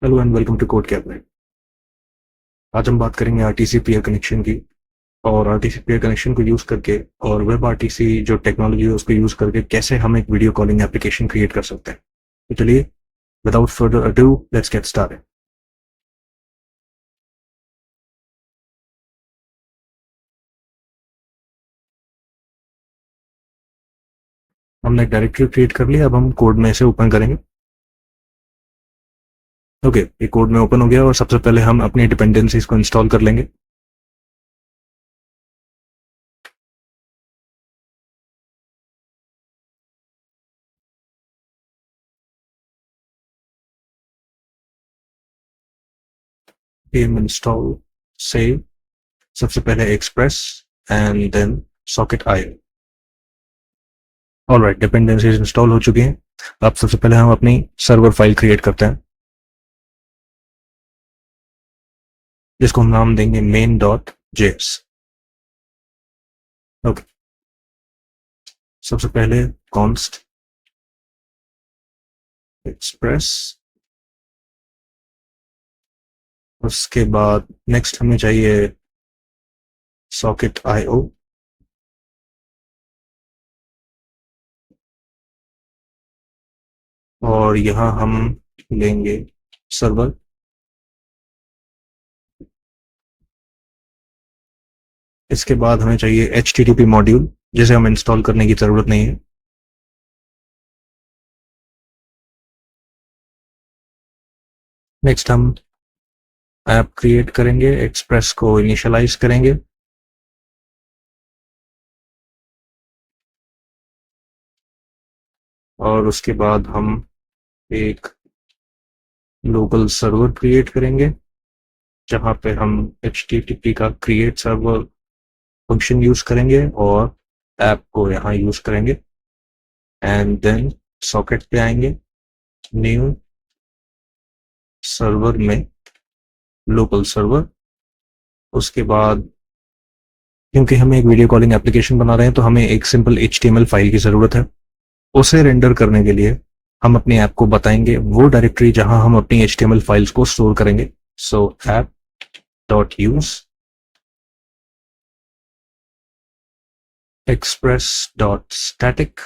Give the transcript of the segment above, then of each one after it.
Hello and welcome to code cabinet. आज हम बात करेंगे आरटीसी पेयर कनेक्शन की और आरटीसी पेयर कनेक्शन को यूज़ करके और वेब आरटीसी जो टेक्नोलॉजी है उसको यूज़ करके कैसे हम एक वीडियो कॉलिंग एप्लीकेशन क्रिएट कर सकते हैं। तो चलिए without further ado let's get started. हमने एक डायरेक्टरी क्रिएट कर लिया। अब हम कोड में इसे ओपन करेंगे। ओके, ये कोड में ओपन हो गया और सबसे पहले हम अपनी डिपेंडेंसीज को इंस्टॉल कर लेंगे। pm इंस्टॉल से सबसे पहले express and then socket IO. Alright, dependencies install हो चुकी हैं। अब सबसे पहले हम अपनी सर्वर फाइल क्रिएट करते हैं जिसको हम नाम देंगे main.js। ओके, सबसे पहले const express, उसके बाद नेक्स्ट हमें चाहिए socket IO, और यहाँ हम लेंगे सर्वर। इसके बाद हमें चाहिए HTTP मॉड्यूल जिसे हम इंस्टॉल करने की ज़रूरत नहीं है। नेक्स्ट हम ऐप क्रिएट करेंगे, एक्सप्रेस को इनिशियलाइज करेंगे, और उसके बाद हम एक लोकल सर्वर क्रिएट करेंगे जहाँ पे हम HTTP का क्रिएट सर्वर फंक्शन यूज करेंगे और ऐप को यहाँ यूज करेंगे। एंड देन सॉकेट पे आएंगे, न्यू सर्वर में लोकल सर्वर। उसके बाद क्योंकि हम एक वीडियो कॉलिंग एप्लीकेशन बना रहे हैं तो हमें एक सिंपल HTML फाइल की ज़रूरत है। उसे रेंडर करने के लिए हम अपने ऐप को बताएंगे वो डायरेक्टरी जहां हम अपनी HTML फाइल्स को स्टोर करेंगे। सो app dot use express dot static.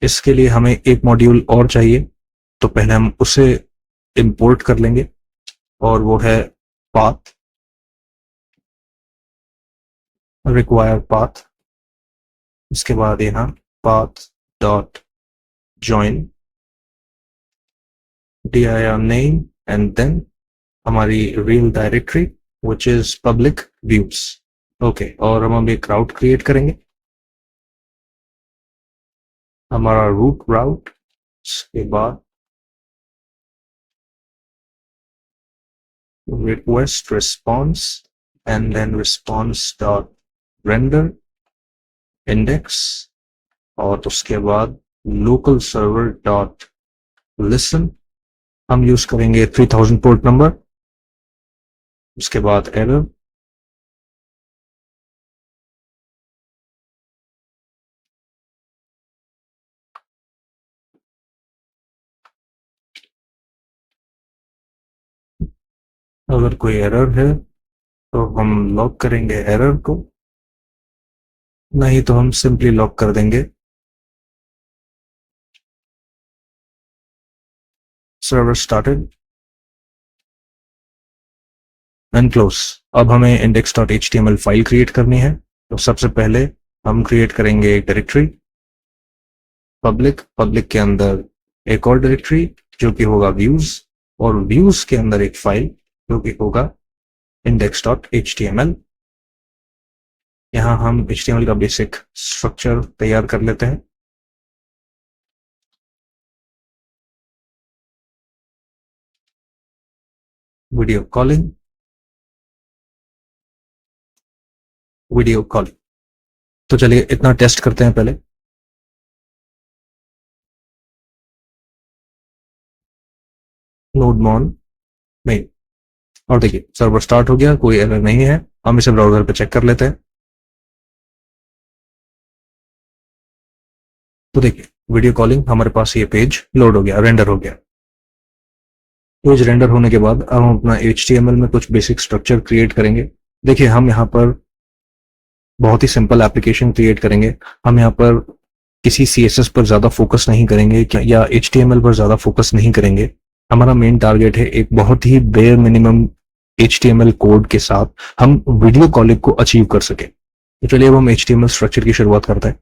इसके लिए हमें एक मॉड्यूल और चाहिए, तो पहले हम उसे इंपोर्ट कर लेंगे और वो है पाथ, रिक्वायर पाथ। इसके बाद यहाँ path dot join dir name and then हमारी real directory which is public views. Okay, और हम एक राउट क्रिएट करेंगे, हमारा रूट राउट। उसके बाद request response and then response dot render index, और उसके बाद local server dot listen। हम यूज करेंगे 3000 पोर्ट नंबर। उसके बाद एरर, अगर कोई एरर है तो हम लॉक करेंगे एरर को, नहीं तो हम सिंपली लॉक कर देंगे सर्वर स्टार्टेड एंड क्लोज। अब हमें index.html फाइल क्रिएट करनी है। तो सबसे पहले हम क्रिएट करेंगे एक डायरेक्टरी पब्लिक के अंदर एक और डायरेक्टरी जो कि होगा व्यूज, और व्यूज के अंदर एक फाइल जो कि होगा index.html। यहाँ हम HTML का बेसिक स्ट्रक्चर तैयार कर लेते हैं। वीडियो कॉलिंग, तो चलिए इतना टेस्ट करते हैं पहले। नोडमॉन मेन, और देखिए सर्वर स्टार्ट हो गया, कोई एरर नहीं है। हम इसे ब्राउजर पे चेक कर लेते हैं। तो देखिए वीडियो कॉलिंग हमारे पास ये पेज लोड हो गया, रेंडर हो गया। पेज रेंडर होने के बाद अब हम अपना HTML में कुछ बेसिक स्ट्रक्चर क्रिएट करेंगे। देखिए हम यहाँ पर बहुत ही सिंपल एप्लीकेशन क्रिएट करेंगे। हम यहाँ पर किसी CSS पर ज़्यादा फोकस नहीं करेंगे या HTML पर ज़्यादा फोकस नहीं करेंगे। हमारा मेन टारगेट है एक बहुत ही बेयर मिनिमम HTML कोड के साथ हम वीडियो कॉलिंग को अचीव कर सके। तो चलिए अब हम HTML स्ट्रक्चर की शुरुआत करते हैं।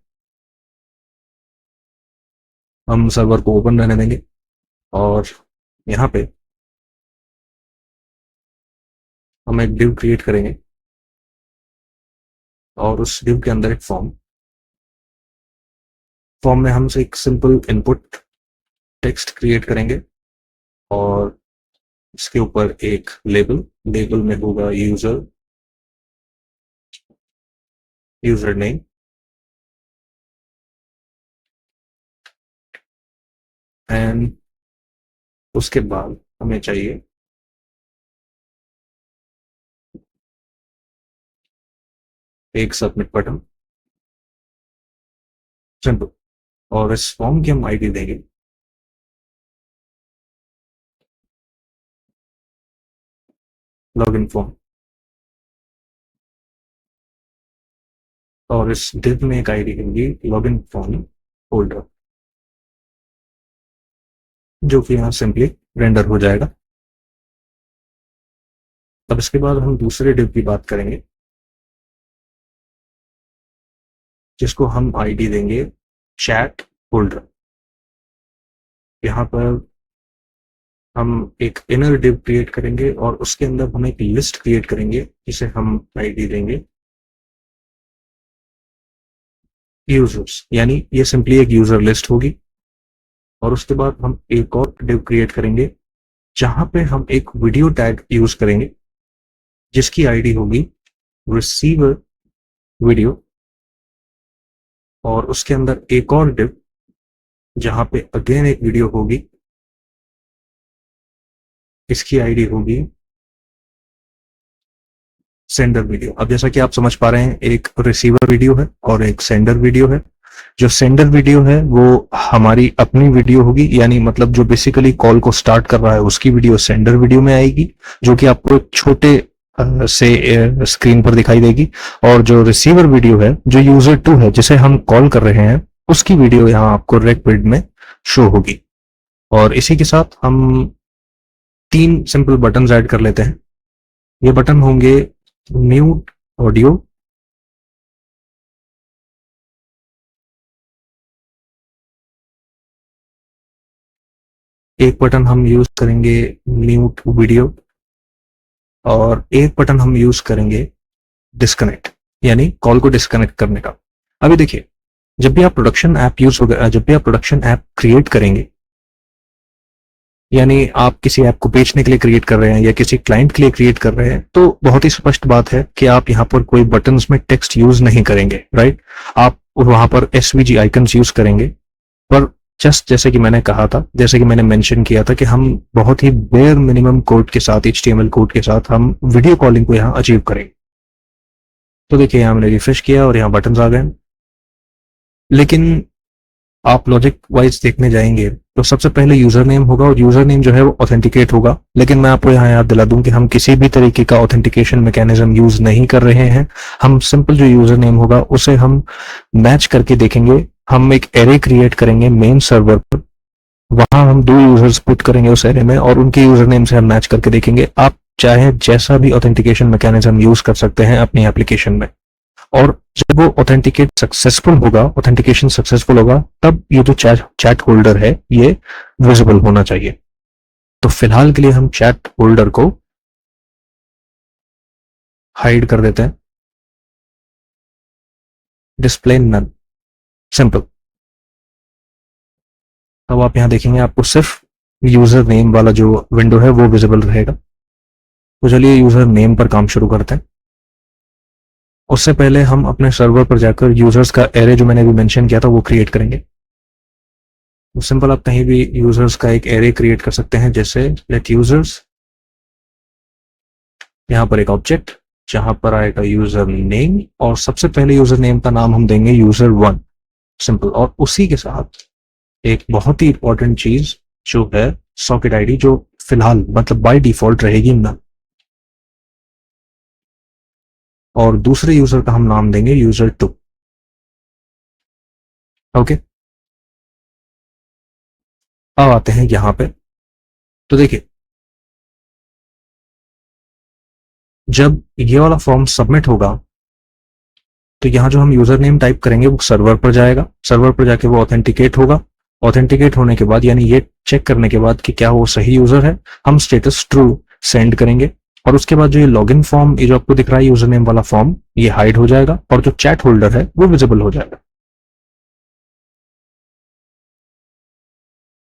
हम सर्वर को ओपन रहने देंगे और यहाँ पे हम एक डिव क्रिएट करेंगे और उस डिव के अंदर एक फॉर्म में हम से एक सिंपल इनपुट टेक्स्ट क्रिएट करेंगे और इसके ऊपर एक लेबल में होगा यूजर नेम एंड उसके बाद हमें चाहिए एक सबमिट बटन, सिंपल। और इस फॉर्म की हम आईडी देंगे लॉगिन फॉर्म और इस डिव में एक आईडी होगी लॉगिन फॉर्म होल्डर, जो कि यहाँ सिंपली रेंडर हो जाएगा। अब इसके बाद हम दूसरे डिव की बात करेंगे जिसको हम आईडी देंगे चैट होल्डर। यहाँ पर हम एक इनर डिव क्रिएट करेंगे और उसके अंदर हम एक लिस्ट क्रिएट करेंगे जिसे हम आईडी देंगे यूजर्स, यानी ये सिंपली एक यूजर लिस्ट होगी। और उसके बाद हम एक और डिव क्रिएट करेंगे जहां पे हम एक वीडियो टैग यूज करेंगे जिसकी आईडी होगी रिसीवर वीडियो। और उसके अंदर एक और डिव जहां पे अगेन एक वीडियो होगी, इसकी आईडी होगी सेंडर वीडियो। अब जैसा कि आप समझ पा रहे हैं, एक रिसीवर वीडियो है और एक सेंडर वीडियो है। जो सेंडर वीडियो है वो हमारी अपनी वीडियो होगी, यानी मतलब जो बेसिकली कॉल को स्टार्ट कर रहा है उसकी वीडियो सेंडर वीडियो में आएगी, जो कि आपको एक छोटे से स्क्रीन पर दिखाई देगी। और जो रिसीवर वीडियो है, जो यूजर 2 है जिसे हम कॉल कर रहे हैं, उसकी वीडियो यहाँ आपको रेड विड में शो होगी। और इसी के साथ हम 3 सिंपल बटन ऐड कर लेते हैं। ये बटन होंगे म्यूट ऑडियो, एक बटन हम यूज करेंगे म्यूट वीडियो और एक बटन हम यूज करेंगे डिस्कनेक्ट, यानी कॉल को डिस्कनेक्ट करने का। अभी देखिए, जब भी आप प्रोडक्शन ऐप क्रिएट करेंगे, यानी आप किसी ऐप को बेचने के लिए क्रिएट कर रहे हैं या किसी क्लाइंट के लिए क्रिएट कर रहे हैं, तो बहुत ही स्पष्ट बात है कि आप यहाँ पर कोई बटन्स में टेक्स्ट यूज नहीं करेंगे, राइट। आप वहां पर SVG आइकन्स यूज करेंगे। पर जस्ट जैसे कि मैंने कहा था, जैसे कि मैंने मेंशन किया था कि हम बहुत ही बेयर मिनिमम कोड के साथ, HTML कोड के साथ हम वीडियो कॉलिंग को यहाँ अचीव करेंगे। तो देखिए यहाँ मैंने रिफ्रेश किया और यहाँ बटन आ गए। लेकिन आप लॉजिक वाइज देखने जाएंगे तो सबसे पहले यूजर नेम होगा और यूजर नेम जो है वो ऑथेंटिकेट होगा। लेकिन मैं आपको यहाँ याद दिला दूं कि हम किसी भी तरीके का ऑथेंटिकेशन मैकेनिज्म यूज नहीं कर रहे हैं। हम सिंपल जो यूजर नेम होगा उसे हम मैच करके देखेंगे। हम एक एरे क्रिएट करेंगे मेन सर्वर पर, वहां हम 2 यूजर्स पुट करेंगे उस एरे में और उनके यूजर नेम से हम मैच करके देखेंगे। आप चाहे जैसा भी ऑथेंटिकेशन मैकेनिज्म यूज कर सकते हैं अपनी एप्लीकेशन में। और जब वो ऑथेंटिकेशन सक्सेसफुल होगा, तब ये जो चैट होल्डर है ये विजिबल होना चाहिए। तो फिलहाल के लिए हम चैट होल्डर को हाइड कर देते हैं, डिस्प्ले नन, सिंपल। अब आप यहां देखेंगे आपको सिर्फ यूजर नेम वाला जो विंडो है वो विजिबल रहेगा। तो चलिए यूजर नेम पर काम शुरू करते हैं। उससे पहले हम अपने सर्वर पर जाकर यूजर्स का एरे जो मैंने अभी मेंशन किया था वो क्रिएट करेंगे। तो सिंपल आप कहीं भी यूजर्स का एक एरे क्रिएट कर सकते हैं, जैसे लेट यूजर्स, यहां पर एक ऑब्जेक्ट जहां पर आएगा यूजर नेम और सबसे पहले यूजर नेम का नाम हम देंगे यूजर1, सिंपल। और उसी के साथ एक बहुत ही इंपॉर्टेंट चीज जो है सॉकेट आईडी, जो फिलहाल मतलब बाय डिफॉल्ट रहेगी ना, और दूसरे यूजर का हम नाम देंगे user2। ओके, अब आते हैं यहां पे। तो देखिए, जब ये वाला फॉर्म सबमिट होगा तो यहाँ जो हम यूजर नेम टाइप करेंगे वो सर्वर पर जाएगा, सर्वर पर जाके वो ऑथेंटिकेट होगा। ऑथेंटिकेट होने के बाद, यानी ये चेक करने के बाद कि क्या वो सही यूजर है, हम स्टेटस ट्रू सेंड करेंगे। और उसके बाद जो ये लॉगिन फॉर्म, ये जो आपको दिख रहा है यूजर नेम वाला फॉर्म, ये हाइड हो जाएगा और जो चैट होल्डर है वो विजिबल हो जाएगा।